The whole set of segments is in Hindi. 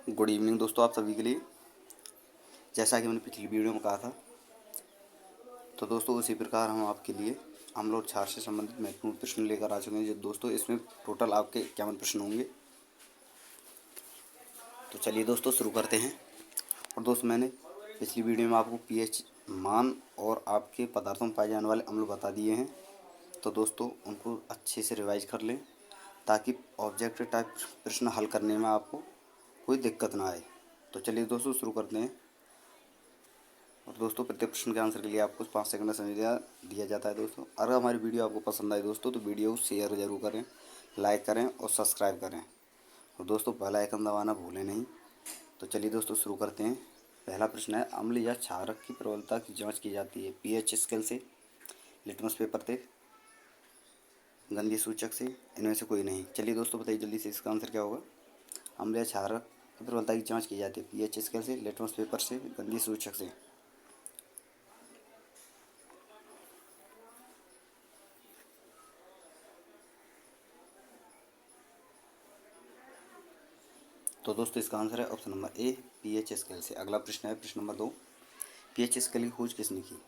गुड इवनिंग दोस्तों, आप सभी के लिए। जैसा कि मैंने पिछली वीडियो में कहा था, तो दोस्तों उसी प्रकार हम आपके लिए अम्ल और क्षार से संबंधित महत्वपूर्ण प्रश्न लेकर आ चुके हैं। जो दोस्तों इसमें टोटल आपके 51 प्रश्न होंगे। तो चलिए दोस्तों शुरू करते हैं। और दोस्तों मैंने पिछली वीडियो में आपको पीएच मान और आपके पदार्थों में पाए जाने वाले अम्ल बता दिए हैं। तो दोस्तों उनको अच्छे से रिवाइज कर लें ताकि ऑब्जेक्टिव टाइप प्रश्न हल करने में आपको कोई दिक्कत ना आए। तो चलिए दोस्तों शुरू करते हैं। और दोस्तों प्रत्येक प्रश्न के आंसर के लिए आपको 5 सेकंड का समय दिया जाता है। दोस्तों अगर हमारी वीडियो आपको पसंद आए दोस्तों तो वीडियो को शेयर जरूर करें, लाइक करें और सब्सक्राइब करें। और दोस्तों बेल आइकन दबाना भूलें नहीं। तो चलिए दोस्तों शुरू करते हैं। पहला प्रश्न है, अम्ल या क्षारक की प्रबलता की जाँच की जाती है पीएच स्केल से, लिटमस पेपर से, गंधीय सूचक से, इनमें से कोई नहीं। चलिए दोस्तों बताइए जल्दी से इसका आंसर क्या होगा। अम्ल या क्षारक की प्रबलता की जाँच की जाती है पीएच स्केल से, लिटमस पेपर से, गंधीय सूचक से। तो दोस्तों इसका आंसर है ऑप्शन नंबर ए, पीएच स्केल से। अगला प्रश्न है प्रश्न नंबर 2, पीएच स्केल की खोज किसने की।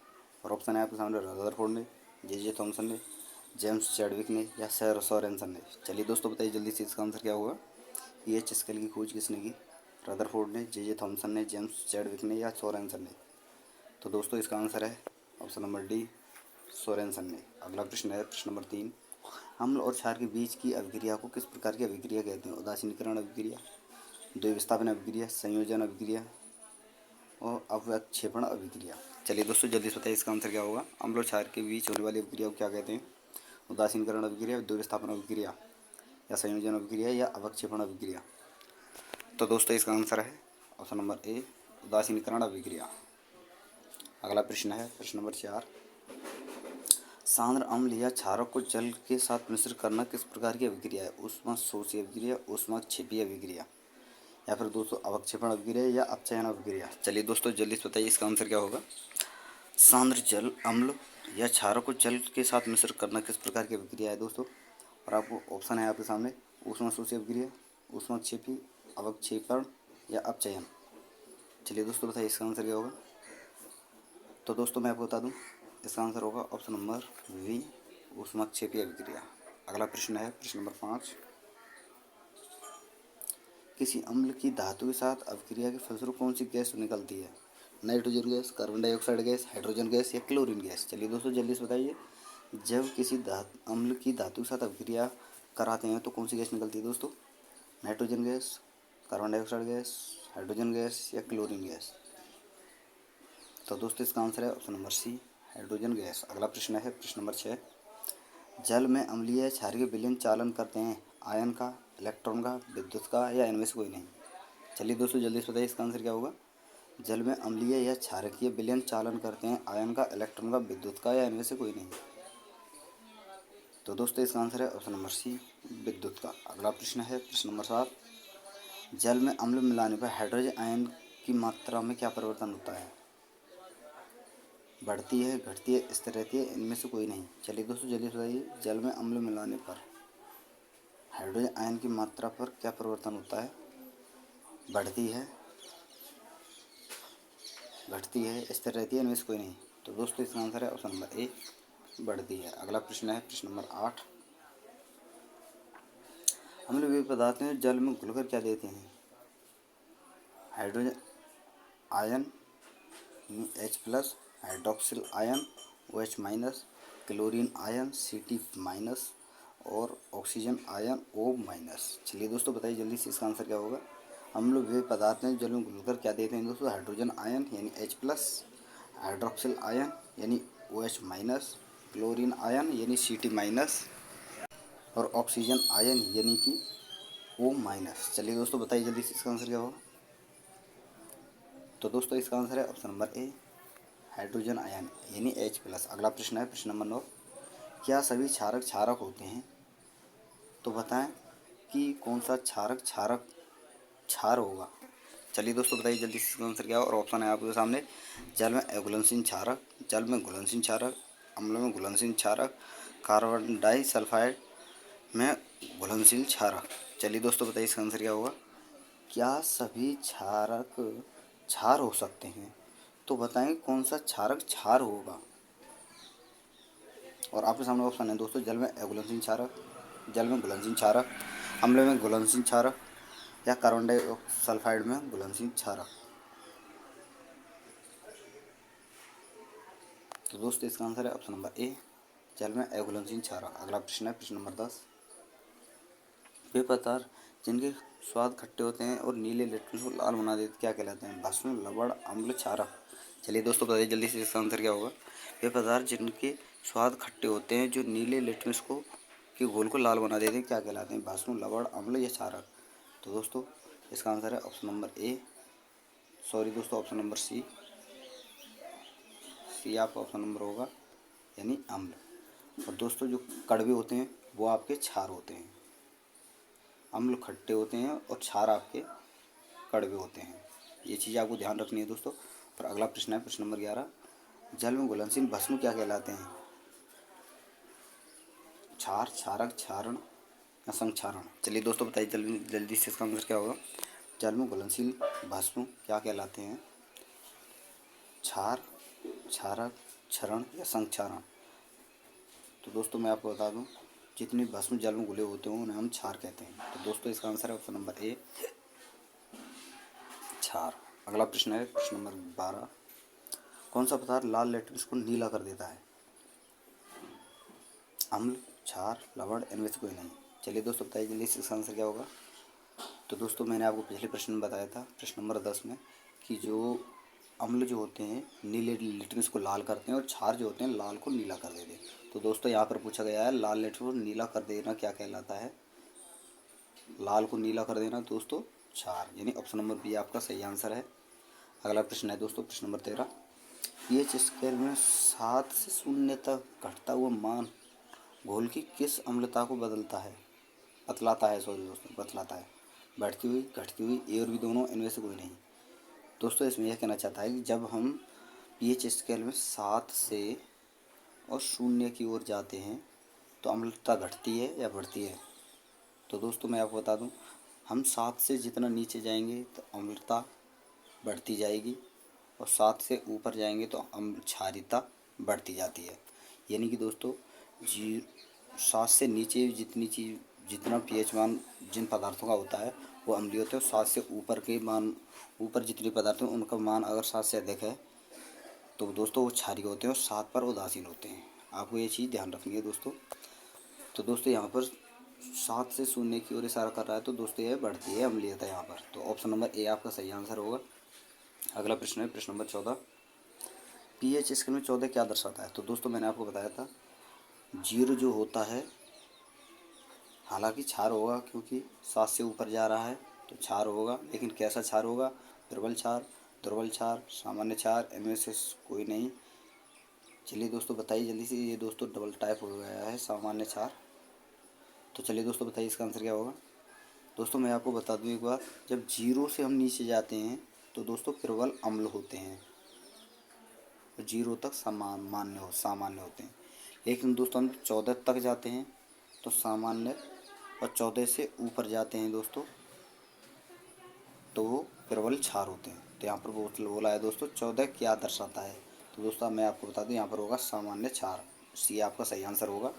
और ऑप्शन है आपके सामने रदरफोर्ड ने, जे थॉमसन ने, जेम्स चैडविक ने या सर सोरेनसन ने। चलिए दोस्तों बताइए जल्दी से इसका आंसर क्या होगा। पीएच स्केल की खोज किसने की, रदरफोर्ड ने, जे थॉमसन ने, जेम्स चैडविक ने या सोरेनसन ने। तो दोस्तों इसका आंसर है ऑप्शन नंबर डी, सोरेनसन ने। अगला प्रश्न है प्रश्न नंबर 3, अम्ल और क्षार के बीच की अभिक्रिया को किस प्रकार की अभिक्रिया कहते हैं। उदासीनीकरण अभिक्रिया, द्विविस्थापन अभिक्रिया, संयोजन अभिक्रिया और अवक्षेपण अभिक्रिया। चलिए दोस्तों जल्दी से बताइए इसका आंसर क्या होगा। अम्ल और क्षार के बीच होने वाली अभिक्रिया को क्या कहते हैं। उदासीनीकरण अभिक्रिया, द्विविस्थापन अभिक्रिया या संयोजन अभिक्रिया या अवक्षेपण अभिक्रिया। तो दोस्तों इसका आंसर है ऑप्शन नंबर ए, उदासीनीकरण अभिक्रिया। अगला प्रश्न है प्रश्न नंबर 4, सांद्र अम्ल या क्षारक को जल के साथ मिश्र करना किस प्रकार की अभिक्रिया है। ऊष्माशोषी अभिक्रिया, ऊष्माक्षेपी अभिक्रिया या फिर दोस्तों अवक्षेपण अभिक्रिया या अपचयन अभिक्रिया। चलिए दोस्तों जल्दी से बताइए इसका आंसर क्या होगा। सांद्र जल अम्ल या क्षारक को जल के साथ मिश्र करना किस प्रकार की अभिक्रिया है दोस्तों। और आपको ऑप्शन है आपके सामने, ऊष्माशोषी अभिक्रिया, ऊष्माक्षेपी, अवक्षेपण या अपचयन। चलिए दोस्तों बताइए इसका आंसर क्या होगा। तो दोस्तों मैं आपको बता दूं इसका आंसर होगा ऑप्शन नंबर वी, ऊष्माक्षेपी अभिक्रिया। अगला प्रश्न है प्रश्न नंबर 5, किसी अम्ल की धातु के साथ अभिक्रिया के फलस्वरूप कौन सी गैस निकलती है। Nitrogen gas, carbon dioxide gas, hydrogen gas या क्लोरीन गैस। चलिए दोस्तों जल्दी से बताइए, जब किसी अम्ल की धातु के साथ अभिक्रिया कराते हैं तो कौन सी गैस निकलती है दोस्तों। Nitrogen gas, carbon dioxide gas, hydrogen gas या क्लोरीन गैस। तो दोस्तों इसका आंसर है option number C, hydrogen gas. अगला प्रश्न है प्रश्न नंबर 6, जल में अम्लीय या क्षारीय विलयन चालन करते हैं आयन का, इलेक्ट्रॉन का, विद्युत का या इनमें से कोई नहीं। चलिए दोस्तों जल्दी से बताइए इसका आंसर क्या होगा। जल में अम्लीय या क्षारकीय विलयन चालन करते हैं आयन का, इलेक्ट्रॉन का, विद्युत का या इनमें से कोई नहीं। तो दोस्तों इसका आंसर है ऑप्शन नंबर सी, विद्युत का। अगला प्रश्न है प्रश्न नंबर 7, जल में अम्ल मिलाने पर हाइड्रोजन आयन की मात्रा में क्या परिवर्तन होता है। बढ़ती है, घटती है, स्थिर रहती है, इनमें से कोई नहीं। चलिए दोस्तों जल्दी बताइए, जल में अम्ल मिलाने पर हाइड्रोजन आयन की मात्रा पर क्या परिवर्तन होता है। बढ़ती है, घटती है, स्थिर रहती है, इनमें से कोई नहीं। तो दोस्तों इसका आंसर है ऑप्शन नंबर ए, बढ़ती है। अगला प्रश्न है प्रश्न नंबर 8, अम्लीय पदार्थ में जल में घुलकर क्या देते हैं। Hydrogen ion H+, hydroxyl ion OH-, chlorine ion Ct- और ऑक्सीजन आयन O-। चलिए दोस्तों बताइए जल्दी से इसका आंसर क्या होगा। हम लोग वे पदार्थ हैं जल में घुलकर क्या देते हैं दोस्तों। हाइड्रोजन आयन यानी H+, हाइड्रोक्सिल आयन यानी OH-, क्लोरीन आयन यानी Ct- और ऑक्सीजन आयन यानी कि O-। चलिए दोस्तों बताइए जल्दी से इसका आंसर क्या होगा। तो दोस्तों इसका आंसर है ऑप्शन नंबर ए, हाइड्रोजन आयन यानी H+। अगला प्रश्न है प्रश्न नंबर 9, क्या सभी क्षारक क्षारक होते हैं। तो बताएं कि कौन सा क्षारक क्षारक क्षार होगा। चलिए दोस्तों बताइए जल्दी से इसका आंसर क्या है। और ऑप्शन है आपके सामने, जल में अघुलनशील क्षारक, जल में घुलनशील क्षारक, अम्ल में घुलनशील क्षारक, कार्बन डाइसल्फाइड में घुलनशील क्षारक। चलिए दोस्तों बताइए इसका आंसर क्या होगा। क्या सभी क्षारक क्षार हो सकते हैं? तो बताएं कौन सा क्षारक क्षार होगा। और आपके सामने ऑप्शन है दोस्तों, जल में अघुलनशील क्षारक, जल में घुलनशील क्षारक, अम्ल में घुलनशील क्षारक, या कार्बन डाइऑक्साइड में घुलनशील क्षारक। तो दोस्तों इसका आंसर है ऑप्शन नंबर ए, जल में अघुलनशील क्षारक। अगला प्रश्न है प्रश्न नंबर 10। वे पदार्थ जिनके स्वाद खट्टे होते हैं और नीले लिट्मस को लाल बना देते क्या कहलाते हैं? भस्म, लवण, अम्ल, क्षारक। चलिए दोस्तों बताइए जल्दी से इसका आंसर क्या होगा। वे पदार्थ जिनके स्वाद खट्टे होते हैं जो नीले लिट्मस को के घोल को लाल बना देते हैं क्या कहलाते हैं? भस्म, लवण, अम्ल या क्षारक। तो दोस्तों इसका आंसर है ऑप्शन नंबर ए, सॉरी दोस्तों ऑप्शन नंबर सी। सी आपका ऑप्शन नंबर होगा, यानी अम्ल। और दोस्तों जो कड़वे होते हैं वो आपके क्षार होते हैं। अम्ल खट्टे होते हैं और क्षार आपके कड़वे होते हैं। ये चीज़ आपको ध्यान रखनी है दोस्तों। और अगला प्रश्न है प्रश्न नंबर 11। जल में घुलनशील भस्म क्या कहलाते हैं? क्षार, क्षारक, क्षारण या संक्षारण। चलिए दोस्तों बताइए जल्दी जल्दी से इसका आंसर क्या होगा। जल में घुलनशील भस्म क्या कहलाते हैं? क्षार, क्षारक, क्षरण या संक्षारण। तो दोस्तों मैं आपको बता दूं, जितने भस्म जल में घुले होते हैं उन्हें हम क्षार कहते हैं। तो दोस्तों इसका आंसर है ऑप्शन नंबर ए, क्षार। अगला प्रश्न है प्रश्न नंबर 12। कौन सा पदार्थ लाल लेटरिस को नीला कर देता है? अम्ल, क्षार, लवण, इनमें से कोई नहीं। चलिए दोस्तों बताइए जल्दी से इसका आंसर क्या होगा। तो दोस्तों मैंने आपको पिछले प्रश्न में बताया था प्रश्न नंबर 10 में कि जो अम्ल जो होते हैं नीले लिटरस को लाल करते हैं और क्षार जो होते हैं लाल को नीला कर देते हैं। तो दोस्तों यहाँ पर पूछा गया है लाल लिटर को नीला कर देना क्या कहलाता है? लाल को नीला कर देना दोस्तों क्षार, यानी ऑप्शन नंबर बी आपका सही आंसर है। अगला प्रश्न है दोस्तों प्रश्न नंबर 13। पीएच स्केल में 7 से 0 तक घटता हुआ मान घोल की किस अम्लता को बतलाता है सॉरी दोस्तों बतलाता है? बढ़ती हुई, घटती हुई, ए और बी दोनों, इनमें से कोई नहीं। दोस्तों इसमें यह कहना चाहता है कि जब हम पीएच स्केल में 7 से और 0 की ओर जाते हैं तो अम्लता घटती है या बढ़ती है? तो दोस्तों मैं आपको बता दूं, हम 7 से जितना नीचे जाएंगे तो अम्लता बढ़ती जाएगी और 7 से ऊपर जाएंगे तो क्षारीयता बढ़ती जाती है। यानी कि दोस्तों 7 से नीचे जितना पीएच मान जिन पदार्थों का होता है वो अम्लीय होते हैं। 7 से ऊपर के मान, ऊपर जितने पदार्थ हैं उनका मान अगर 7 से अधिक है तो दोस्तों वो क्षारीय होते हैं और 7 पर उदासीन होते हैं। आपको ये चीज़ ध्यान रखनी है दोस्तों। तो दोस्तों यहाँ पर 7 से 0 की ओर इशारा कर रहा है तो दोस्तों यह बढ़ती है अम्लीयता यहाँ पर। तो ऑप्शन नंबर ए आपका सही आंसर होगा। अगला प्रश्न है प्रश्न नंबर 14। पीएच स्केल में 14 क्या दर्शाता है? तो दोस्तों मैंने आपको बताया था 0 जो होता है हालांकि क्षार होगा क्योंकि 7 से ऊपर जा रहा है तो क्षार होगा, लेकिन कैसा क्षार होगा? प्रबल क्षार, दुर्बल क्षार, सामान्य क्षार, इनमें से कोई नहीं। चलिए दोस्तों बताइए जल्दी से। ये दोस्तों डबल टाइप हो गया है सामान्य क्षार। तो चलिए दोस्तों बताइए इसका आंसर क्या होगा। दोस्तों मैं आपको बता दूं एक बार, जब 0 से हम नीचे जाते हैं तो दोस्तों प्रबल अम्ल होते हैं, 0 तक सामान्य होते हैं। लेकिन दोस्तों हम 14 तक जाते हैं तो सामान्य, और 14 से ऊपर जाते हैं दोस्तों तो वो प्रबल क्षार होते हैं। तो यहाँ पर बोला है दोस्तों 14 क्या दर्शाता है? तो दोस्तों मैं आपको बता दूं यहाँ पर होगा सामान्य क्षार। सी आपका सही आंसर होगा।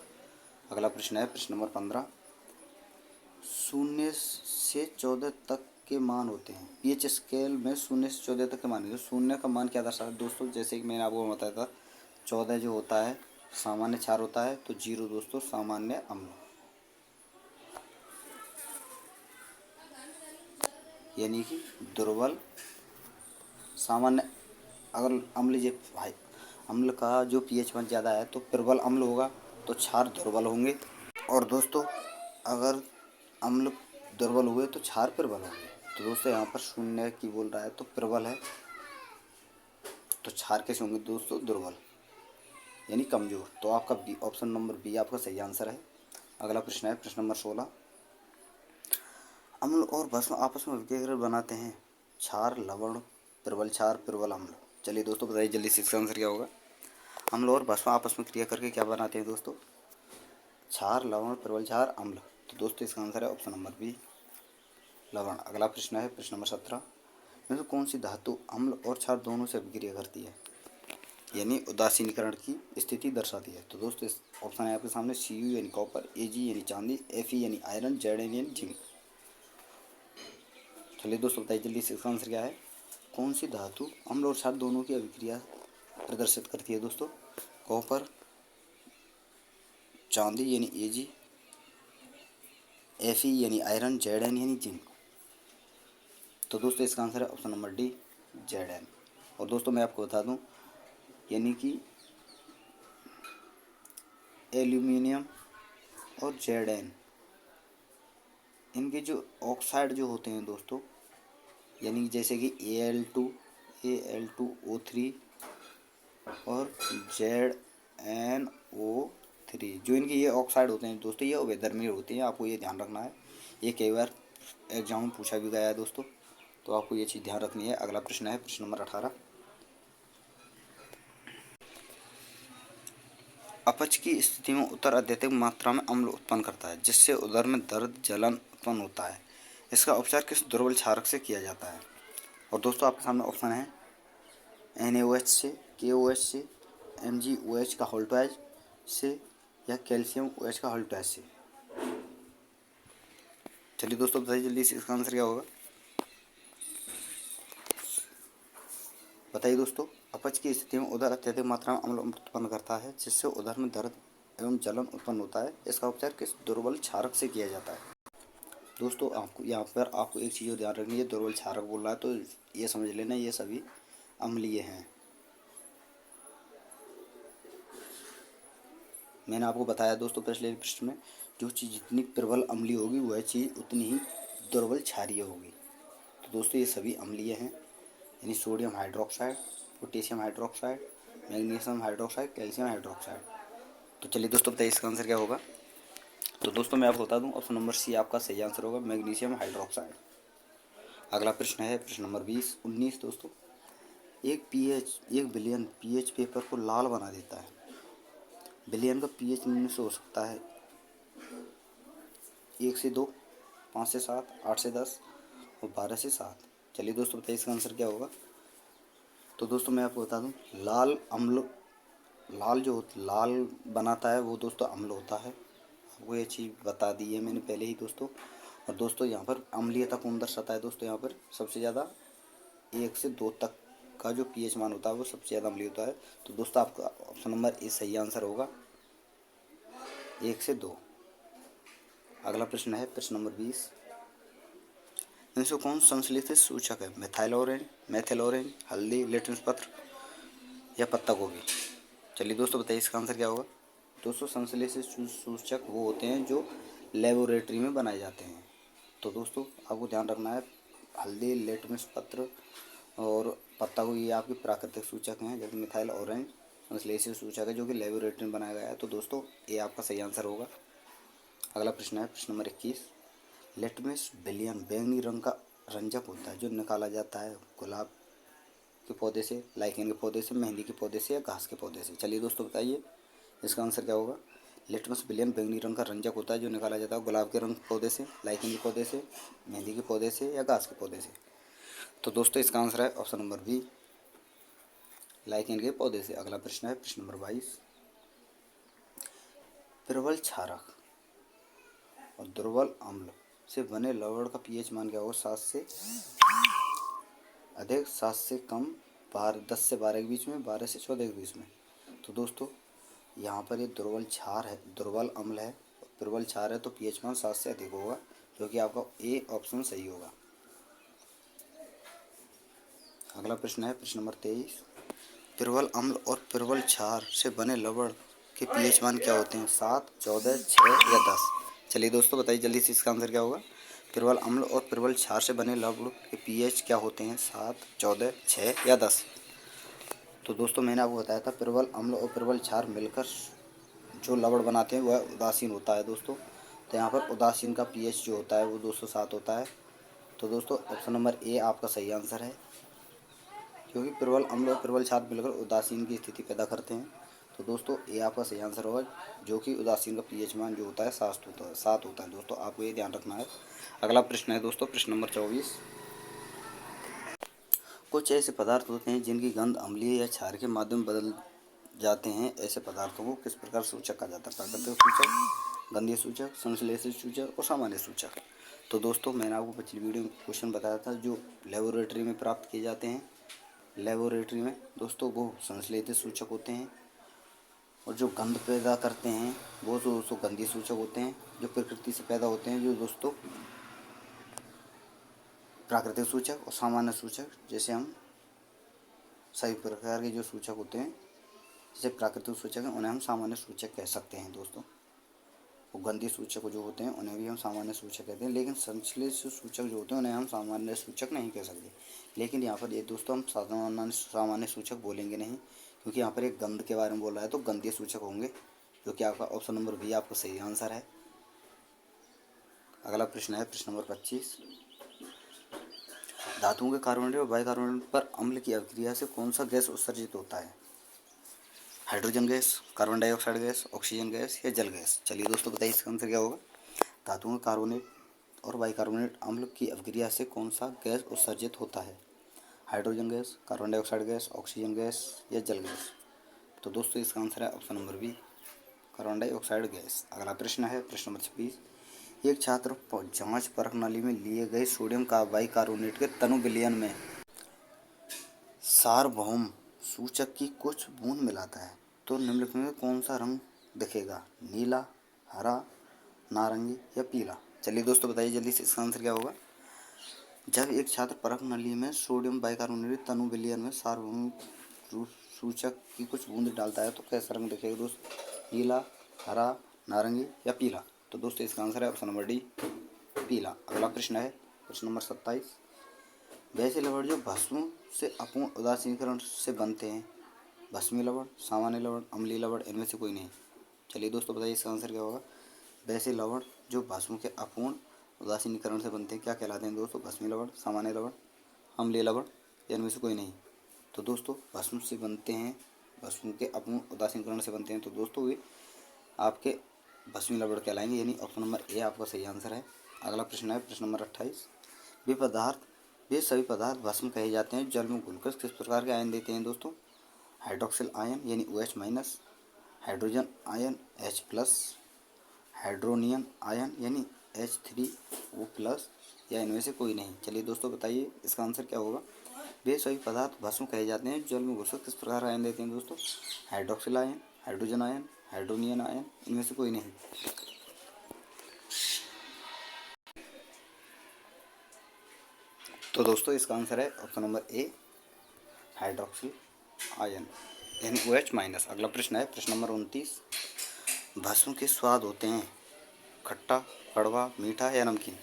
अगला प्रश्न है प्रश्न नंबर 15। 0 से 14 तक के मान होते हैं पीएच स्केल में, 0 से 14 तक के मान है। 0 का मान क्या दर्शाता है दोस्तों? जैसे कि मैंने आपको बताया था 14 जो होता है सामान्य क्षार होता है तो 0 दोस्तों सामान्य अम्ल, यानी कि दुर्बल सामान्य। अगर अम्ल जो भाई अम्ल का जो पीएच मान ज़्यादा है तो प्रबल अम्ल होगा तो क्षार दुर्बल होंगे। और दोस्तों अगर अम्ल दुर्बल हुए तो क्षार प्रबल होंगे। तो दोस्तों यहाँ पर 0 की बोल रहा है तो प्रबल है तो क्षार कैसे होंगे दोस्तों? दुर्बल, यानी कमज़ोर। तो आपका बी ऑप्शन नंबर बी आपका सही आंसर है। अगला प्रश्न है प्रश्न नंबर 16। अम्ल और भस्म आपस में अभिक्रिया बनाते हैं क्षार, लवण, प्रबल क्षार, प्रबल अम्ल। चलिए दोस्तों बताइए जल्दी से इसका आंसर क्या होगा। अम्ल और भस्म आपस में क्रिया करके क्या बनाते हैं दोस्तों? क्षार, लवण, प्रबल क्षार, अम्ल। तो दोस्तों इसका आंसर है ऑप्शन नंबर बी, लवण। अगला प्रश्न है प्रश्न नंबर 17, में से कौन सी धातु अम्ल और क्षार दोनों से अभिक्रिया करती है, यानी उदासीनीकरण की स्थिति दर्शाती है। तो दोस्तों इस ऑप्शन है आपके सामने Cu यानी कॉपर, Ag यानी चांदी, Fe यानी आयरन, Zn यानी जिंक। चलिए दोस्तों बताइए जल्दी से इसका आंसर क्या है। कौन सी धातु अम्ल और क्षार दोनों की अभिक्रिया प्रदर्शित करती है दोस्तों। कॉपर, चांदी यानी Ag, Fe यानी आयरन, Zn यानी जिंक। तो दोस्तों इसका आंसर है ऑप्शन नंबर डी, Zn। और दोस्तों मैं आपको बता दूं, यानी कि एल्यूमिनियम और Zn, इनके जो ऑक्साइड जो होते हैं दोस्तों, यानी जैसे कि Al2O3 और ZnO3, जो इनके ये ऑक्साइड होते हैं दोस्तों, ये अवैधर्मी होते हैं। आपको ये ध्यान रखना है, ये कई बार एग्जाम में पूछा भी गया है दोस्तों, तो आपको ये चीज़ ध्यान रखनी है। अगला प्रश्न है प्रश्न नंबर 18, अपच की स्थिति में उदर अत्यधिक मात्रा में अम्ल उत्पन्न करता है, जिससे उदर में दर्द जलन उत्पन्न होता है। इसका उपचार किस दुर्बल क्षारक से किया जाता है। और दोस्तों आपके सामने ऑप्शन है NaOH से, KOH से, MgOH का होल्टोएज से या कैल्शियम OH का होल्टोएज से। चलिए दोस्तों बताइए जल्दी से इसका आंसर क्या होगा। बताइए दोस्तों, अपच की स्थिति में उदर अत्यधिक मात्रा में अम्ल उत्पन्न करता है, जिससे उदर में दर्द एवं जलन उत्पन्न होता है। इसका उपचार किस दुर्बल क्षारक से किया जाता है। दोस्तों आपको यहाँ पर आपको एक चीज़ ध्यान रखनी है, दुर्बल क्षारक बोल रहा है तो ये समझ लेना ये सभी अम्लीय हैं। मैंने आपको बताया दोस्तों पिछले प्रश्न में, जो चीज़ जितनी प्रबल अम्लीय होगी वह चीज़ उतनी ही दुर्बल क्षारीय होगी। तो दोस्तों ये सभी अम्लीय हैं, यानी sodium hydroxide, potassium hydroxide, magnesium hydroxide, calcium hydroxide. तो चलिए दोस्तों बताइए इसका आंसर क्या होगा। तो दोस्तों मैं आपको बता दूं, ऑप्शन नंबर सी आपका सही आंसर होगा, मैग्नीशियम हाइड्रोक्साइड। अगला प्रश्न है प्रश्न नंबर 19 दोस्तों, एक बिलियन पीएच पेपर को लाल बना देता है। बिलियन का पीएच निम्न से हो सकता है 1 से 2, 5 से 7, 8 से 10 और 12 से 7। चलिए दोस्तों बताइए इसका आंसर क्या होगा। तो दोस्तों मैं आपको बता दूं, लाल जो लाल बनाता है वो दोस्तों अम्ल होता है। आपको ये चीज़ बता दी है मैंने पहले ही दोस्तों। और दोस्तों यहाँ पर अम्लीयता कौन दर्शाता है दोस्तों, यहाँ पर सबसे ज़्यादा 1 से 2 तक का जो पीएच मान होता है वो सबसे ज़्यादा अम्लीय होता है। तो दोस्तों आपका ऑप्शन नंबर ए सही आंसर होगा, 1 से 2। अगला प्रश्न है प्रश्न नंबर 20, इनसे कौन संश्लेषित सूचक है। मेथिल ऑरेंज, हल्दी, लिटमस पत्र या पत्ता गोभी। चलिए दोस्तों बताइए इसका आंसर क्या होगा। दोस्तों संश्लेषित सूचक वो होते हैं जो लेबोरेटरी में बनाए जाते हैं। तो दोस्तों आपको ध्यान रखना है, हल्दी, लिटमस पत्र और पत्ता गोभी ये आपके प्राकृतिक सूचक हैं, जबकि मिथाइल ऑरेंज संश्लेषित सूचक है जो कि लेबोरेटरी में बनाया गया है। तो दोस्तों ये आपका सही आंसर होगा। अगला प्रश्न है प्रश्न नंबर 21, लिटमस बिलियन बैंगनी रंग का रंजक होता है जो निकाला जाता है गुलाब के पौधे से, लाइकेन के पौधे से, मेहंदी के पौधे से या घास के पौधे से। चलिए दोस्तों बताइए इसका आंसर क्या होगा। लिटमस बिलियन बैंगनी रंग का रंजक होता है जो निकाला जाता है गुलाब के रंग पौधे से, लाइकेन के पौधे से, मेहंदी के पौधे से या घास के पौधे से। तो दोस्तों इसका आंसर है ऑप्शन नंबर बी, लाइकेन के पौधे से। अगला प्रश्न है प्रश्न नंबर 22, प्रबल क्षारक और दुर्बल अम्ल से बने लवण का पीएच मान क्या होगा। 7 से अधिक, 7 से कम, 10 से 12 के बीच में, 12 से 14 के बीच में। तो दोस्तों यहाँ पर ये दुर्बल क्षार है, दुर्बल अम्ल है, प्रबल क्षार है, तो पीएच मान 7 से अधिक होगा, जो कि आपका ए ऑप्शन सही होगा। अगला प्रश्न है प्रश्न नंबर 23, प्रबल अम्ल और प्रबल क्षार से बने लवण के पीएच मान क्या होते हैं। 7, 14, 6 या 10। चलिए दोस्तों बताइए जल्दी से इसका आंसर क्या होगा। प्रबल अम्ल और प्रबल क्षार से बने लवण के पीएच क्या होते हैं। 7, 14, 6 या 10। तो दोस्तों मैंने आपको बताया था प्रबल अम्ल और प्रबल क्षार मिलकर जो लवण बनाते हैं वह उदासीन होता है दोस्तों। तो यहाँ पर उदासीन का पीएच जो होता है वो 207 होता है। तो दोस्तों ऑप्शन नंबर ए आपका सही आंसर है, क्योंकि प्रबल अम्ल और प्रबल क्षार मिलकर उदासीन की स्थिति पैदा करते हैं। तो दोस्तों ये आपका सही आंसर होगा, जो कि उदासीन का पीएच मान जो होता है 7 होता है दोस्तों, आपको ये ध्यान रखना है। अगला प्रश्न है दोस्तों प्रश्न नंबर 24। कुछ ऐसे पदार्थ होते हैं जिनकी गंध अम्लीय या क्षार के माध्यम में बदल जाते हैं, ऐसे पदार्थों को किस प्रकार सूचक कहा जाता है? प्राकृतिक सूचक, गंधीय सूचक, संश्लेषित सूचक और सामान्य सूचक। तो दोस्तों मैंने आपको पिछली वीडियो में क्वेश्चन बताया था जो लेबोरेटरी में प्राप्त किए जाते हैं, लेबोरेटरी में दोस्तों वो संश्लेषित सूचक होते हैं, और जो गंध पैदा करते हैं वो दोस्तों गंधीय सूचक होते हैं। जो प्रकृति से पैदा होते हैं जो दोस्तों प्राकृतिक सूचक, और सामान्य सूचक जैसे हम सभी प्रकार के जो सूचक होते हैं जैसे प्राकृतिक सूचक हैं उन्हें हम सामान्य सूचक कह सकते हैं दोस्तों। वो गंधीय सूचक जो होते हैं उन्हें भी हम सामान्य सूचक कहते हैं, लेकिन संश्लेषित सूचक जो होते हैं उन्हें हम सामान्य सूचक नहीं कह सकते। लेकिन यहाँ पर ये दोस्तों हम सामान्य सूचक बोलेंगे नहीं, क्योंकि यहाँ पर एक गंध के बारे में बोल रहा है तो गंधीय सूचक होंगे, जो कि आपका ऑप्शन नंबर बी आपका सही आंसर है। अगला प्रश्न है प्रश्न नंबर 25। धातुओं के कार्बोनेट और बाइकार्बोनेट पर अम्ल की अभिक्रिया से कौन सा गैस उत्सर्जित होता है? Hydrogen gas, carbon dioxide gas, oxygen gas या जल गैस। चलिए दोस्तों बताइए इसका आंसर क्या होगा। धातुओं के कार्बोनेट और बाइकार्बोनेट अम्ल की अभिक्रिया से कौन सा गैस उत्सर्जित होता है? Hydrogen gas, carbon dioxide gas, oxygen gas या जल गैस। तो दोस्तों इसका आंसर है option number B, carbon dioxide gas. अगला प्रश्न है प्रश्न नंबर 26। एक छात्र जांच परख नली में लिए गए सोडियम का बाइकार्बोनेट के तनु विलयन में सार्वभौम सूचक की कुछ बूंद मिलाता है तो निम्नलिखित में कौन सा रंग दिखेगा? नीला, हरा, नारंगी या पीला। चलिए दोस्तों बताइए जल्दी से इसका आंसर क्या होगा। जब एक छात्र परख नली में सोडियम बाइकार्बोनेट तनु विलयन में सार्वभौम सूचक की कुछ बूंद डालता है तो कैसा रंग दिखेगा दोस्तों? नीला, हरा, नारंगी या पीला। तो दोस्तों इसका आंसर है ऑप्शन नंबर डी, पीला। अगला प्रश्न है प्रश्न नंबर 27। वैसे लवण जो भस्म से अपूर्ण उदासीनीकरण से बनते हैं, भस्मी लवण, सामान्य लवण, अम्लीय लवण, इनमें से कोई नहीं। चलिए दोस्तों बताइए इसका आंसर क्या होगा। वैसे लवण जो भस्म के अपूर्ण उदासीनीकरण से बनते हैं क्या कहलाते हैं दोस्तों? भस्मी लवण, सामान्य लवण, अम्लीय लवण, इनमें से कोई नहीं। तो दोस्तों भस्म से बनते हैं, भस्म के अपूर्ण उदासीनीकरण से बनते हैं तो दोस्तों वे आपके भस्मी लवण कहलाएंगे, यानी ऑप्शन नंबर ए आपका सही आंसर है। अगला प्रश्न है प्रश्न नंबर 28। वे सभी पदार्थ भस्म कहे जाते हैं जल में घुलकर किस प्रकार के आयन देते हैं दोस्तों? हाइड्रोक्सिल आयन यानी OH minus, hydrogen ion H plus, hydronium ion यानी H3O प्लस, या इनमें से कोई नहीं। चलिए दोस्तों बताइए इसका आंसर क्या होगा। वे सभी पदार्थ भस्म कहे जाते हैं जल में घुलकर किस प्रकार आयन देते हैं दोस्तों? Hydroxyl ion, hydrogen ion, hydronium ion, इनमें से कोई नहीं। तो दोस्तों इसका आंसर है option number A, hydroxyl ion यानी OH माइनस। अगला प्रश्न है प्रश्न नंबर 29। भस्म के स्वाद होते हैं खट्टा, कड़वा, मीठा या नमकीन।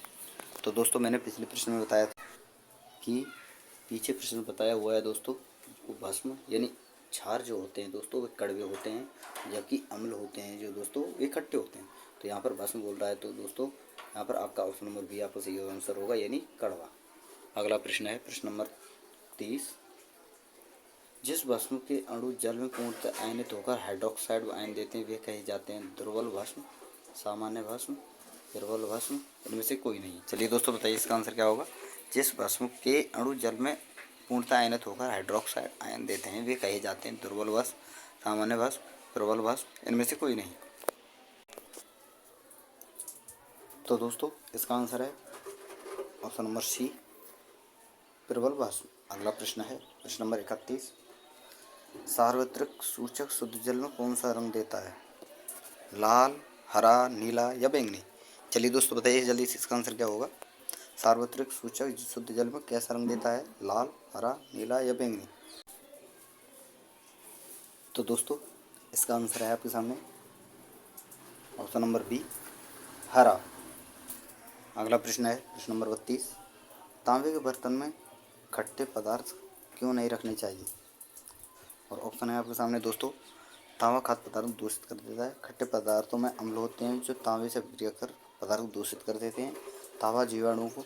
तो दोस्तों मैंने पिछले प्रश्न में बताया था कि पीछे प्रश्न बताया हुआ है दोस्तों, भस्म यानी क्षार जो होते हैं दोस्तों वे कड़वे होते हैं, जबकि अम्ल होते हैं जो दोस्तों वे खट्टे होते हैं। तो यहाँ पर भस्म बोल रहा है तो दोस्तों यहाँ पर आपका ऑप्शन नंबर बी आपका सही आंसर होगा, यानी कड़वा। अगला प्रश्न है प्रश्न नंबर 30। जिस भस्म के अणु जल में पूर्णतः आयनित होकर हाइड्रोक्साइड आयन देते हैं वे कहे जाते हैं दुर्बल भस्म, सामान्य भस्म, दुर्बल भस्म, इनमें से कोई नहीं। चलिए दोस्तों बताइए इसका आंसर क्या होगा। जिस भस्म के अणु जल में पूर्णतः आयनित होकर हाइड्रोक्साइड आयन देते हैं वे कहे जाते हैं दुर्बल भस्म, सामान्य भस्म, प्रबल भस्म, इनमें से कोई नहीं। तो दोस्तों इसका आंसर है ऑप्शन नंबर सी, प्रबल भस्म। अगला प्रश्न है प्रश्न नंबर 31। सार्वत्रिक सूचक शुद्ध जल में कौन सा रंग देता है? लाल, हरा, नीला या बैंगनी। चलिए दोस्तों बताइए जल्दी से इसका आंसर क्या होगा। सार्वत्रिक सूचक शुद्ध जल में कैसा रंग देता है? लाल, हरा, नीला या बैंगनी। तो दोस्तों इसका आंसर है आपके सामने ऑप्शन नंबर बी, हरा। अगला प्रश्न है प्रश्न नंबर 32। तांबे के बर्तन में खट्टे पदार्थ क्यों नहीं रखने चाहिए? और ऑप्शन है आपके सामने दोस्तों। तांबा खाद्य पदार्थ दूषित कर देता है, खट्टे पदार्थों में अम्ल होते हैं जो तांबे से अभिक्रिया कर पदार्थ को दूषित कर देते हैं, तांबा जीवाणुओं को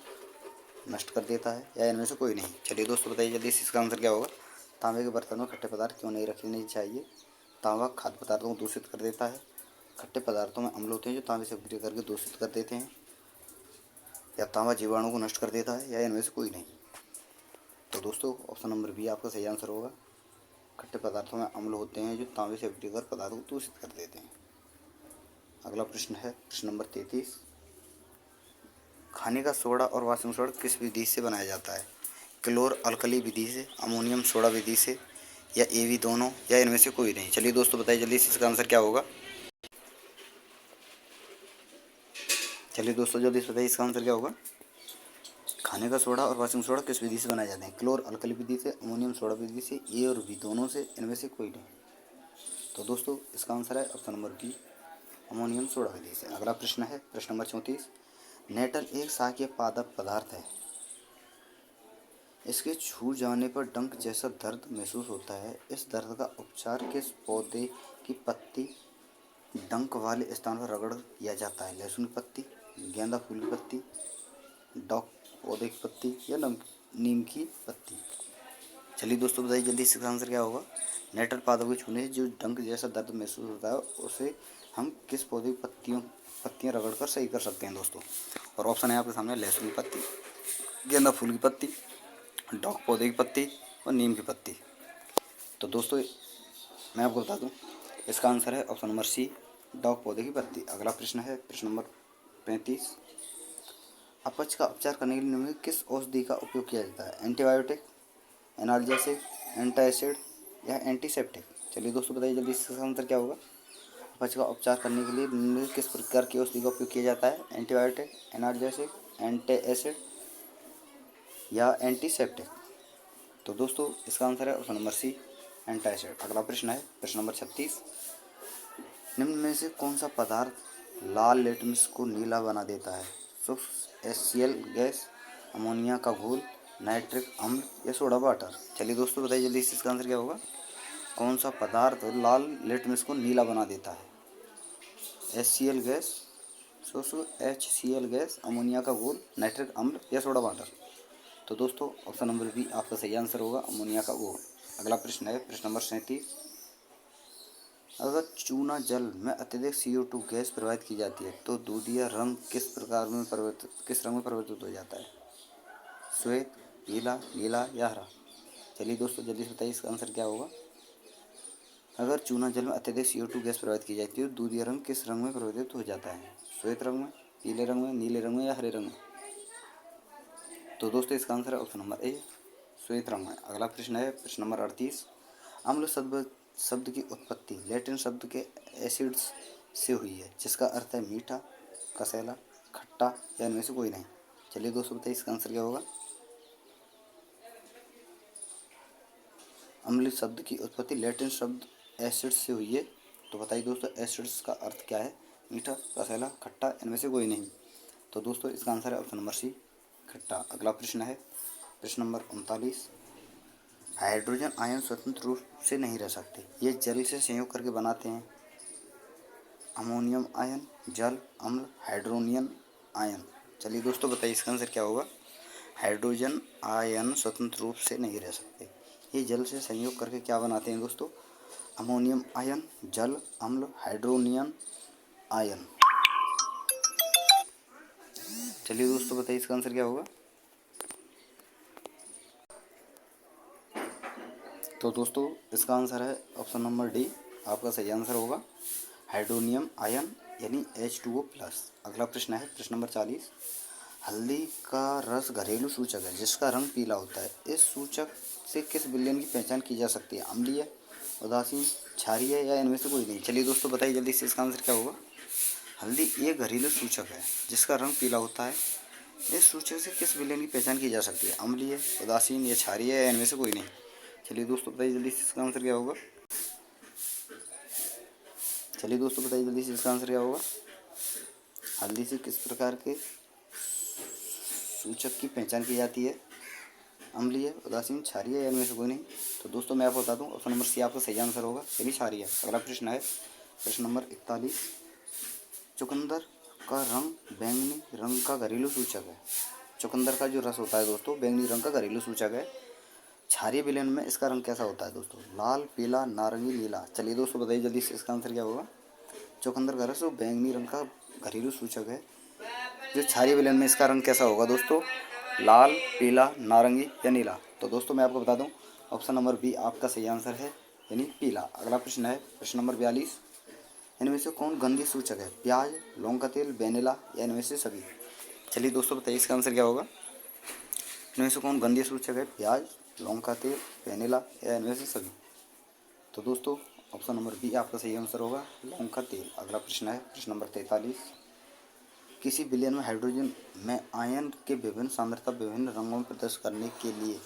नष्ट कर देता है, या इनमें से कोई नहीं। चलिए दोस्तों बताइए जल्दी से इसका आंसर क्या होगा। तांबे के बर्तन में खट्टे पदार्थ क्यों नहीं रखने चाहिए? तांबा खाद्य पदार्थों को दूषित कर देता है। खट्टे पदार्थों में अम्ल होते हैं जो तांबे से अभिक्रिया करके दूषित कर देते हैं। या तांबा जीवाणु को नष्ट कर देता है, या इनमें से कोई नहीं। तो दोस्तों ऑप्शन नंबर बी आपका सही आंसर होगा। खट्टे पदार्थों में अम्ल होते हैं जो तांबे से अभिक्रिया कर पदार्थों को दूषित कर देते हैं। अगला प्रश्न है प्रश्न नंबर 33। खाने का सोडा और वाशिंग सोडा किस विधि से बनाया जाता है? क्लोर अल्कली विधि से, अमोनियम सोडा विधि से, या ए बी दोनों, या इनमें से कोई नहीं। चलिए दोस्तों बताइए जल्दी से इसका आंसर क्या होगा। चलिए दोस्तों जल्दी से बताइए इसका आंसर क्या होगा। खाने का सोडा और वाशिंग सोडा किस विधि से बनाए जाते हैं? क्लोर अल्कली विधि से, अमोनियम सोडा विधि से, ए और बी दोनों से, इनमें से कोई नहीं। तो दोस्तों इसका आंसर है option number B, ammonium soda विधि से। अगला प्रश्न है प्रश्न नंबर 34। नेटल एक शाकीय पादप पदार्थ है। इसके छू जाने पर डंक जैसा दर्द महसूस होता है। इस दर्द का उपचार किस पौधे की पत्ती डंक वाले स्थान पर रगड़ किया जाता है? लहसुन की पत्ती, गेंदा फूल की पत्ती, डॉक पौधे की पत्ती, या नीम की पत्ती। चलिए दोस्तों बताइए जल्दी इसका आंसर क्या होगा। नेटल पादप के छूने से जो डंक जैसा दर्द महसूस होता है उसे हम किस पौधे की पत्तियाँ रगड़ कर सही कर सकते हैं दोस्तों? और ऑप्शन है आपके सामने लहसुन की पत्ती, गेंदा फूल की पत्ती, डॉक पौधे की पत्ती, और नीम की पत्ती। तो दोस्तों मैं आपको बता दूं इसका आंसर है ऑप्शन नंबर सी, डॉक पौधे की पत्ती। अगला प्रश्न है प्रश्न नंबर 35। अपच का उपचार करने के लिए निम्न में किस औषधि का उपयोग किया जाता है? एंटीबायोटिक, एनाल्जेसिक, एंटासिड, या एंटीसेप्टिक। चलिए दोस्तों बताइए जल्दी इसका आंसर क्या होगा। अपच का उपचार करने के लिए निम्न में किस प्रकार की औषधि का उपयोग किया जाता है? एंटीबायोटिक, एनाल्जेसिक, एंटासिड, या एंटीसेप्टिक। तो दोस्तों इसका आंसर है ऑप्शन नंबर सी, एंटासिड। अगला प्रश्न है प्रश्न नंबर 36। निम्न में से कौन सा पदार्थ लाल लिटमस को नीला बना देता है? शुष्क HCl गैस, अमोनिया का घोल, नाइट्रिक अम्ल, या सोडा वाटर। चलिए दोस्तों बताइए जल्दी इसका आंसर क्या होगा। कौन सा पदार्थ लाल लिटमस को नीला बना देता है? HCl गैस, शुष्क HCl गैस, अमोनिया का घोल, नाइट्रिक अम्ल, या सोडा वाटर। तो दोस्तों ऑप्शन नंबर बी आपका सही आंसर होगा, अमोनिया का घोल। अगला प्रश्न है प्रश्न नंबर 37। अगर चूना जल में अत्यधिक CO2 गैस प्रवाहित की जाती है तो दूधिया रंग किस रंग में परिवर्तित हो जाता है? श्वेत, पीला, नीला, या हरा। चलिए दोस्तों जल्दी से बताइए इसका आंसर क्या होगा। अगर चूना जल में अत्यधिक CO2 गैस प्रवाहित की जाती है तो दूधिया रंग किस रंग में परिवर्तित हो जाता है? श्वेत रंग में, पीले रंग में, नीले रंग में, या हरे रंग में। तो दोस्तों इसका आंसर है ऑप्शन नंबर ए, श्वेत रंग में। अगला प्रश्न है प्रश्न नंबर 38। अम्ल शब्द की उत्पत्ति लैटिन शब्द के एसिड्स से हुई है जिसका अर्थ है मीठा, कसैला, खट्टा, या इनमें से कोई नहीं। चलिए दोस्तों बताइए इसका आंसर क्या होगा। अम्ल शब्द की उत्पत्ति लैटिन शब्द एसिड्स से हुई है। तो बताइए दोस्तों एसिड्स का अर्थ क्या है? मीठा, कसैला, खट्टा, इनमें से कोई नहीं। तो दोस्तों इसका आंसर है ऑप्शन नंबर सी, खट्टा। अगला प्रश्न है प्रश्न नंबर 39। हाइड्रोजन आयन स्वतंत्र रूप से नहीं रह सकते, ये जल से संयोग करके बनाते हैं। अमोनियम आयन, जल, अम्ल, हाइड्रोनियन आयन। चलिए दोस्तों बताइए इसका आंसर क्या होगा। हाइड्रोजन आयन स्वतंत्र रूप से नहीं रह सकते, ये जल से संयोग करके क्या बनाते हैं दोस्तों? अमोनियम आयन, जल, अम्ल, हाइड्रोनियन आयन। चलिए दोस्तों बताइए इसका आंसर क्या होगा। तो दोस्तों इसका आंसर है ऑप्शन नंबर डी, आपका सही आंसर होगा, हाइड्रोनियम आयन यानी H2O+। अगला प्रश्न है प्रश्न नंबर 40। हल्दी का रस घरेलू सूचक है जिसका रंग पीला होता है। इस सूचक से किस विलयन की पहचान की जा सकती है? अम्लीय, उदासीन, क्षारीय, या इनमें से कोई नहीं। चलिए दोस्तों बताइए जल्दी से इसका आंसर क्या होगा। हल्दी एक घरेलू सूचक है जिसका रंग पीला होता है। इस सूचक से किस विलयन की पहचान की जा सकती है? अम्लीय, उदासीन, या क्षारीय, या इनमें से कोई नहीं। चलिए दोस्तों बताइए जल्दी से इसका आंसर क्या होगा। चलिए दोस्तों बताइए जल्दी से इसका आंसर क्या होगा। हल्दी से किस प्रकार के सूचक की पहचान की जाती है? अम्लीय, उदासीन, क्षारीय, या इनमें से कोई नहीं। तो दोस्तों मैं आपको बता दूं ऑप्शन नंबर सी आपका सही आंसर होगा, यानी क्षारीय। अगला प्रश्न है प्रश्न नंबर 41। चुकंदर का रंग बैंगनी रंग का घरेलू सूचक है। चुकंदर का जो रस होता है दोस्तों बैंगनी रंग का घरेलू सूचक है। क्षारीय विलयन में इसका रंग कैसा होता है दोस्तों? लाल, पीला, नारंगी, नीला। चलिए दोस्तों बताइए जल्दी से, इसका आंसर क्या होगा? चुकंदर का रस बैंगनी रंग का घरेलू सूचक है। जो क्षारीय विलयन में इसका रंग कैसा होगा दोस्तों? लाल, पीला, नारंगी या नीला। तो दोस्तों मैं आपको बता दूं, ऑप्शन नंबर बी आपका सही आंसर है, यानी पीला। अगला प्रश्न है प्रश्न नंबर 42। इनमें से कौन गंधीय सूचक है? प्याज, लौंग का तेल, वेनिला या इनमें से सभी? चलिए दोस्तों बताइए इसका आंसर क्या होगा? इनमें से कौन गंधीय सूचक है? प्याज, लौंग का तेल, वेनिला या इनमें से सभी? तो दोस्तों ऑप्शन नंबर बी आपका सही आंसर होगा, लौंग का तेल। अगला प्रश्न है प्रश्न नंबर 43। किसी विलयन में हाइड्रोजन में आयन के विभिन्न सांद्रता विभिन्न रंगों में प्रदर्शित करने के लिए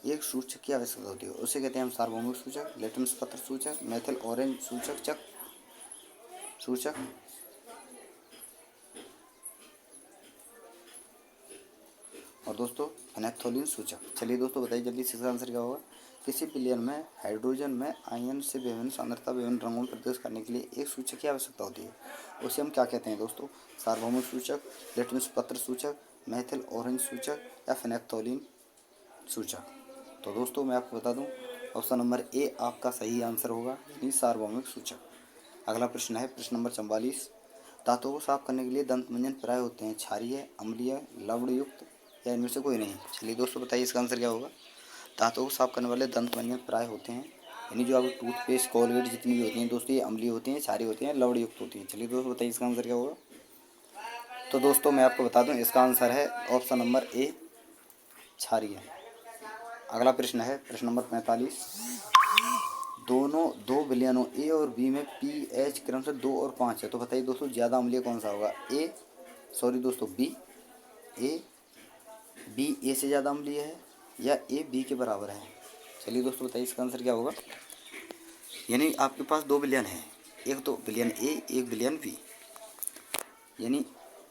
एक सूचक की आवश्यकता होती है। उसे कहते हैं हम सार्वभौमिक सूचक, लिटमस पत्र सूचक, मेथिल ऑरेंज सूचक और दोस्तों एनेक्थोलिन सूचक। चलिए दोस्तों बताइए जल्दी से, इसका आंसर क्या होगा? किसी विलयन में हाइड्रोजन में आयन से विभिन्न सांद्रता विभिन्न रंगों में प्रदर्शित करने के लिए एक सूचक की आवश्यकता होती है। उसे हम क्या कहते हैं दोस्तों? सार्वभौमिक सूचक, लिटमस पत्र सूचक, मेथिल ऑरेंज सूचक या फेनेक्थोलिन सूचक। तो दोस्तों मैं आपको बता दूं, ऑप्शन नंबर ए आपका सही आंसर होगा, यानी सार्वभौमिक सूचक। अगला प्रश्न है प्रश्न नंबर 44। दांतों को साफ करने के लिए दंत मंजन प्राय होते हैं क्षारीय, अम्लीय, लवणयुक्त या इनमें से कोई नहीं? चलिए दोस्तों बताइए इसका आंसर क्या होगा? दांतों को साफ करने वाले दंत मंजन प्राय होते हैं, यानी जो आपकी टूथपेस्ट, कोलगेट जितनी भी होती हैं दोस्तों, ये अम्लीय होती हैं, क्षारीय होती हैं, लवणयुक्त होती हैं। चलिए दोस्तों बताइए इसका आंसर क्या होगा? तो दोस्तों मैं आपको बता दूं, इसका आंसर है ऑप्शन नंबर ए, क्षारीय। अगला प्रश्न है प्रश्न नंबर 45। दो विलयनों ए और बी में पीएच क्रमशः 2 और 5 है। तो बताइए दोस्तों ज़्यादा अम्लीय कौन सा होगा? बी ए से ज़्यादा अम्लीय है या ए बी के बराबर है? चलिए दोस्तों बताइए इसका आंसर क्या होगा? यानी आपके पास दो विलयन है, एक तो विलयन ए, एक विलयन बी, यानी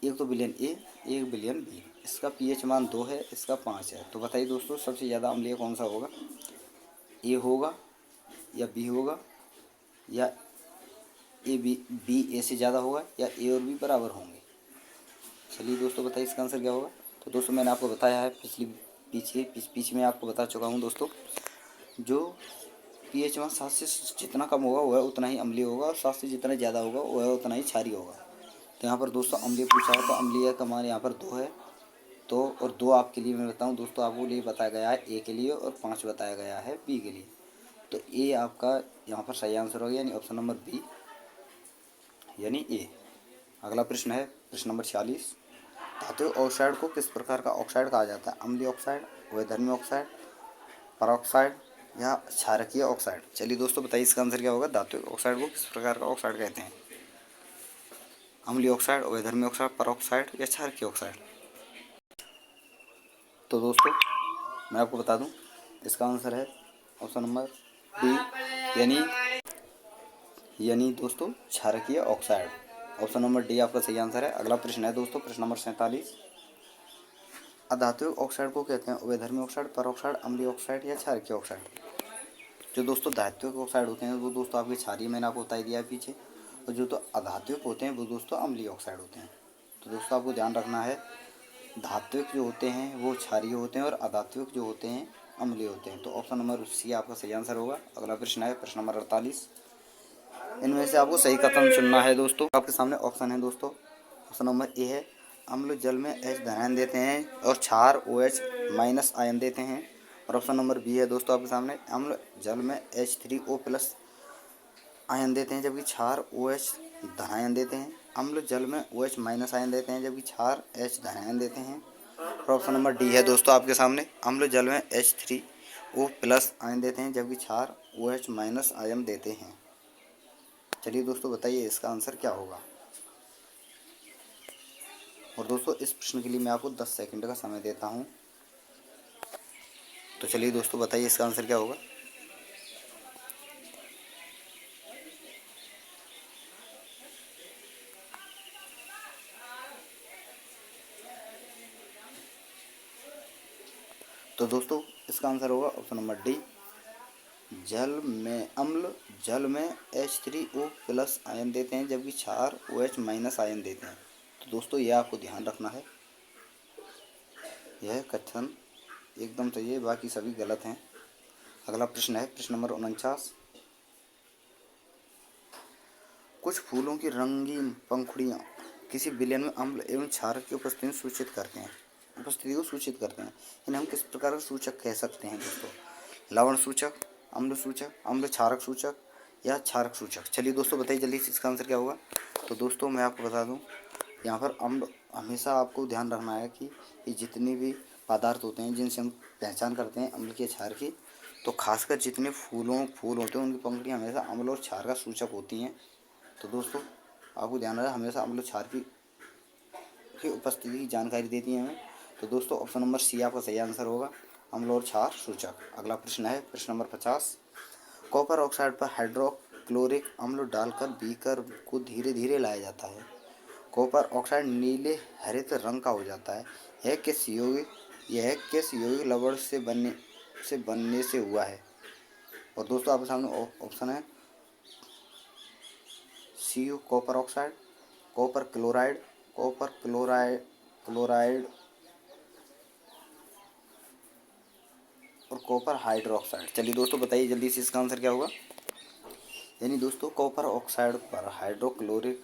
एक तो विलयन ए, एक विलयन बी। इसका पीएच मान 2 है, इसका 5 है। तो बताइए दोस्तों सबसे ज़्यादा अम्लीय कौन सा होगा? ए होगा या बी होगा, या बी ए से ज़्यादा होगा, या ए और बी बराबर होंगे? चलिए दोस्तों बताइए इसका आंसर क्या होगा? तो दोस्तों मैंने आपको बताया है पीछे में आपको बता चुका हूँ दोस्तों, जो पीएच मान 7 से जितना कम होगा वह उतना ही अम्लीय होगा, और 7 से जितना ज़्यादा होगा वह उतना ही क्षारीय होगा। तो यहाँ पर दोस्तों अम्लीय पूछा है, तो अम्लीय का मान यहाँ पर 2 है। तो और 2 आपके लिए मैं बताऊँ दोस्तों, आपको लिए बताया गया है ए के लिए, और 5 बताया गया है बी के लिए। तो ए आपका यहाँ पर सही आंसर हो गया, यानी ऑप्शन नंबर बी, यानी ए। अगला प्रश्न है प्रश्न नंबर 46। धातु ऑक्साइड को किस प्रकार का ऑक्साइड कहा जाता है? अम्लीय ऑक्साइड, वैधर्मी ऑक्साइड, परऑक्साइड या क्षारकीय ऑक्साइड? चलिए दोस्तों बताइए इसका आंसर क्या होगा? धातु ऑक्साइड को किस प्रकार का ऑक्साइड कहते हैं? अम्लीय ऑक्साइड, वैधर्मी ऑक्साइड, परऑक्साइड या क्षारकीय ऑक्साइड? तो दोस्तों मैं आपको बता दूं, इसका आंसर है ऑप्शन नंबर डी, यानी दोस्तों क्षारकीय ऑक्साइड। ऑप्शन नंबर डी आपका सही आंसर है। अगला प्रश्न है दोस्तों प्रश्न नंबर 47। अधात्विक ऑक्साइड को कहते हैं वैधर्मी ऑक्साइड, परऑक्साइड, अम्लीय ऑक्साइड या क्षारकीय ऑक्साइड? जो दोस्तों धात्विक ऑक्साइड होते हैं वो दोस्तों आपके क्षारीय, मैंने आपको बता दिया है पीछे, और जो तो अधात्विक होते हैं वो दोस्तों अम्लीय ऑक्साइड होते हैं। तो दोस्तों आपको ध्यान रखना है, धात्विक जो होते हैं वो क्षारीय होते हैं और अधात्विक जो होते हैं अम्लीय होते हैं। तो ऑप्शन नंबर सी आपका सही आंसर होगा। अगला प्रश्न है प्रश्न नंबर 48। इनमें से आपको सही कथन चुनना है दोस्तों। आपके सामने ऑप्शन है दोस्तों, ऑप्शन नंबर ए है, अम्ल जल में H धन आयन देते हैं और क्षार OH माइनस आयन देते हैं। और ऑप्शन नंबर बी है दोस्तों आपके सामने, अम्ल जल में H3O प्लस आयन देते हैं जबकि क्षार OH धन आयन देते हैं। अम्ल जल में OH माइनस आयन देते हैं जबकि क्षार H धन आयन देते हैं। और ऑप्शन नंबर डी है दोस्तों आपके सामने, अम्ल जल में H3O प्लस आयन देते हैं जबकि क्षार OH माइनस आयन देते हैं। चलिए दोस्तों बताइए इसका आंसर क्या होगा? और दोस्तों इस प्रश्न के लिए मैं आपको 10 सेकंड का समय देता हूं। तो चलिए दोस्तों बताइए इसका आंसर क्या होगा? तो दोस्तों इसका आंसर होगा ऑप्शन नंबर डी, जल में H3O प्लस आयन देते हैं जबकि क्षार OH माइनस आयन देते हैं। तो दोस्तों यह आपको ध्यान रखना है, यह कथन एकदम सही है, बाकी सभी गलत हैं। अगला प्रश्न है प्रश्न नंबर 49। कुछ फूलों की रंगीन पंखुड़ियाँ किसी विलयन में अम्ल एवं क्षारक की उपस्थिति सूचित करते हैं, उपस्थिति को सूचित करते हैं। इन्हें हम किस प्रकार का सूचक कह सकते हैं दोस्तों? लवण सूचक, अम्ल सूचक, अम्ल क्षारक सूचक या क्षारक सूचक। चलिए दोस्तों बताइए जल्दी से इसका आंसर क्या होगा। तो दोस्तों मैं आपको बता दूं, यहाँ पर अम्ल हमेशा आपको ध्यान रखना है कि ये जितने भी पदार्थ होते हैं जिनसे हम पहचान करते हैं अम्ल की क्षार की, तो खासकर जितने फूल होते हैं उनकी पंखुड़ियाँ हमेशा अम्ल और क्षार का सूचक होती हैं। तो दोस्तों आपको ध्यान रखना, हमेशा अम्ल क्षार की उपस्थिति की जानकारी देती हैं हमें। तो दोस्तों ऑप्शन नंबर सी आपका सही आंसर होगा, अम्ल और क्षार सूचक। अगला प्रश्न है प्रश्न नंबर 50। कॉपर ऑक्साइड पर हाइड्रोक्लोरिक अम्ल डालकर बीकर को धीरे धीरे लाया जाता है। कॉपर ऑक्साइड नीले हरित रंग का हो जाता है। यह किस यौगिक लवण से बनने से हुआ है? और दोस्तों आपके सामने ऑप्शन है Cu copper oxide, copper chloride, copper chloride और कॉपर हाइड्रोक्साइड। चलिए दोस्तों बताइए जल्दी से इसका आंसर क्या होगा। यानी दोस्तों कॉपर ऑक्साइड पर हाइड्रोक्लोरिक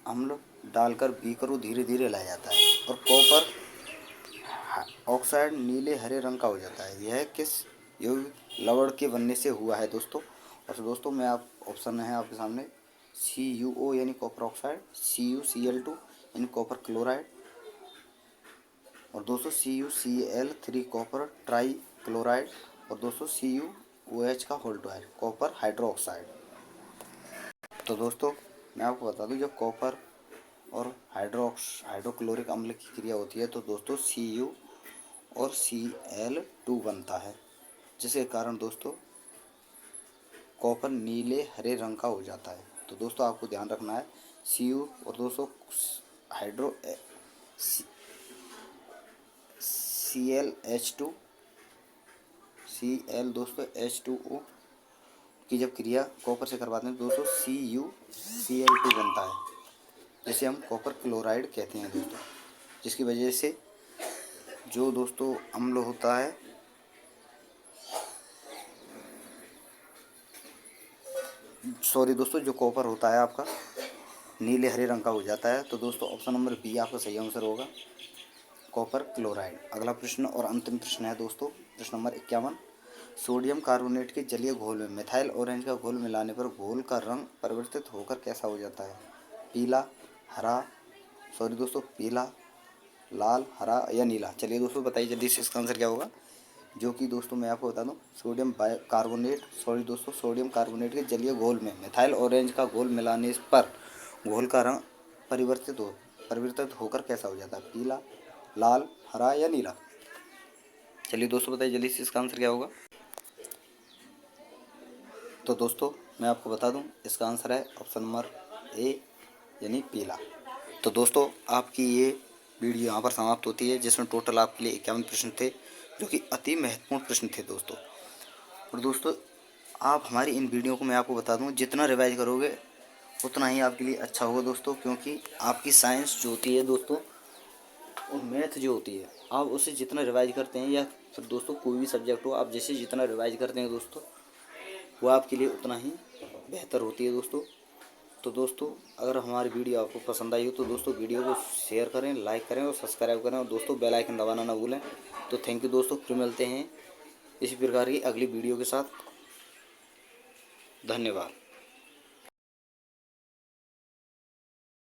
अम्ल डालकर बीकर को धीरे धीरे लाया जाता है और कॉपर ऑक्साइड नीले हरे रंग का हो जाता है। यह किस यौगिक लवण के बनने से हुआ है दोस्तों? और दोस्तों मैं आप ऑप्शन है आपके सामने CuO यानी कॉपर ऑक्साइड, CuCl2 यानी कॉपर क्लोराइड और दोस्तों CuCl3 कॉपर ट्राई क्लोराइड और दोस्तों CuOH का होल ट्वाइड कॉपर हाइड्रोक्साइड। तो दोस्तों मैं आपको बता दूं जब कॉपर और हाइड्रोक्लोरिक अम्ल की क्रिया होती है तो दोस्तों Cu और Cl2 बनता है, जिसके कारण दोस्तों कॉपर नीले हरे रंग का हो जाता है। तो दोस्तों आपको ध्यान रखना है Cu और दोस्तों Cl दोस्तों H2O की जब क्रिया कॉपर से करवाते हैं दोस्तों CuCl2 बनता है, जिसे हम कॉपर क्लोराइड कहते हैं दोस्तों, जिसकी वजह से जो दोस्तों अम्ल होता है दोस्तों जो कॉपर होता है आपका नीले हरे रंग का हो जाता है। तो दोस्तों ऑप्शन नंबर बी आपका सही आंसर होगा, कॉपर क्लोराइड। अगला प्रश्न और अंतिम प्रश्न है दोस्तों प्रश्न नंबर 51। सोडियम कार्बोनेट के जलीय घोल में मिथाइल ऑरेंज का घोल मिलाने पर घोल का रंग परिवर्तित होकर कैसा हो जाता है? पीला, लाल, हरा या नीला। चलिए दोस्तों बताइए जल्दी से इसका आंसर क्या होगा। जो कि दोस्तों मैं आपको बता दूं सोडियम कार्बोनेट के जलीय घोल में मिथाइल ऑरेंज का घोल मिलाने पर घोल का रंग परिवर्तित होकर कैसा हो जाता है? पीला, लाल, हरा या नीला। चलिए दोस्तों बताइए जल्दी से इसका आंसर क्या होगा। तो दोस्तों मैं आपको बता दूं इसका आंसर है ऑप्शन नंबर ए यानी पीला। तो दोस्तों आपकी ये वीडियो यहाँ पर समाप्त होती है, जिसमें टोटल आपके लिए 51 प्रश्न थे, जो कि अति महत्वपूर्ण प्रश्न थे दोस्तों। और दोस्तों आप हमारी इन वीडियो को मैं आपको बता दूं जितना रिवाइज करोगे उतना ही आपके लिए अच्छा होगा दोस्तों, क्योंकि आपकी साइंस जो होती है दोस्तों और मैथ जो होती है आप उसे जितना रिवाइज करते हैं या फिर दोस्तों कोई भी सब्जेक्ट हो आप जैसे जितना रिवाइज करते हैं दोस्तों वो आपके लिए उतना ही बेहतर होती है दोस्तों। तो दोस्तों अगर हमारी वीडियो आपको पसंद आई हो तो दोस्तों वीडियो को शेयर करें, लाइक करें और सब्सक्राइब करें और दोस्तों बेल आइकन दबाना ना भूलें। तो थैंक यू दोस्तों, फिर मिलते हैं इसी प्रकार की अगली वीडियो के साथ। धन्यवाद।